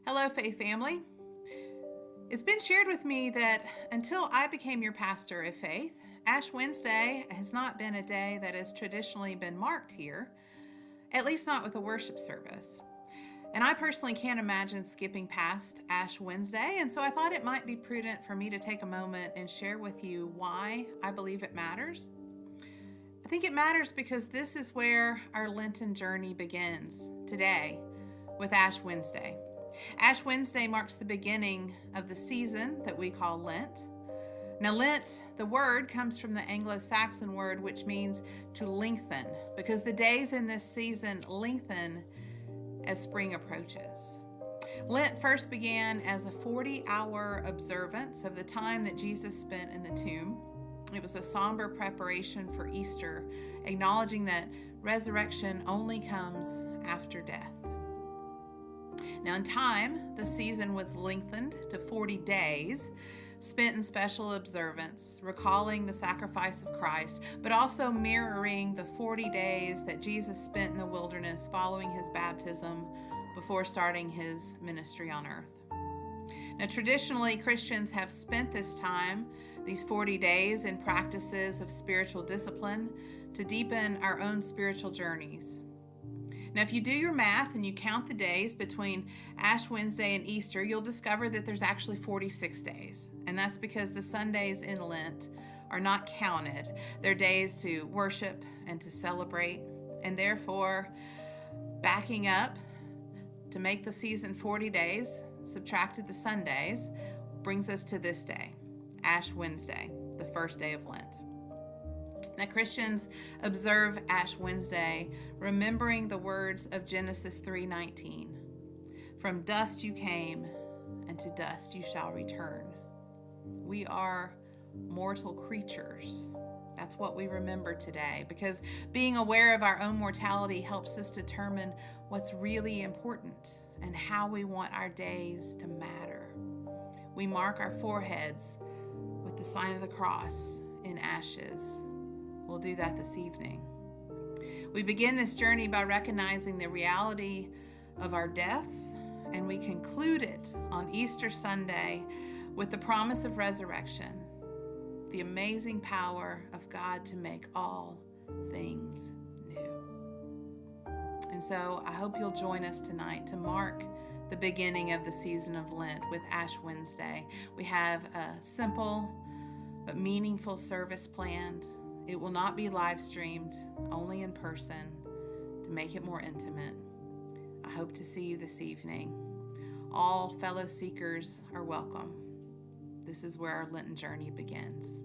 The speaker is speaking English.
Hello, Faith family. It's been shared with me that until I became your pastor of faith, Ash Wednesday has not been a day that has traditionally been marked here, at least not with a worship service. And I personally can't imagine skipping past Ash Wednesday, and so I thought it might be prudent for me to take a moment and share with you why I believe it matters. I think it matters because this is where our Lenten journey begins today with Ash Wednesday. Ash Wednesday marks the beginning of the season that we call Lent. Now, Lent, the word, comes from the Anglo-Saxon word which means to lengthen, because the days in this season lengthen as spring approaches. Lent first began as a 40-hour observance of the time that Jesus spent in the tomb. It was a somber preparation for Easter, acknowledging that resurrection only comes after death. Now, in time, the season was lengthened to 40 days, spent in special observance, recalling the sacrifice of Christ, but also mirroring the 40 days that Jesus spent in the wilderness following his baptism before starting his ministry on earth. Now, traditionally, Christians have spent this time, these 40 days, in practices of spiritual discipline to deepen our own spiritual journeys. Now, if you do your math and you count the days between Ash Wednesday and Easter, you'll discover that there's actually 46 days. And that's because the Sundays in Lent are not counted. They're days to worship and to celebrate. And therefore, backing up to make the season 40 days, subtracted the Sundays, brings us to this day, Ash Wednesday, the first day of Lent. Now, Christians observe Ash Wednesday, remembering the words of Genesis 3:19. From dust you came, and to dust you shall return. We are mortal creatures. That's what we remember today, because being aware of our own mortality helps us determine what's really important and how we want our days to matter. We mark our foreheads with the sign of the cross in ashes. We'll do that this evening. We begin this journey by recognizing the reality of our deaths, and we conclude it on Easter Sunday with the promise of resurrection, the amazing power of God to make all things new. And so I hope you'll join us tonight to mark the beginning of the season of Lent with Ash Wednesday. We have a simple but meaningful service planned. It will not be live streamed, only in person, to make it more intimate. I hope to see you this evening. All fellow seekers are welcome. This is where our Lenten journey begins.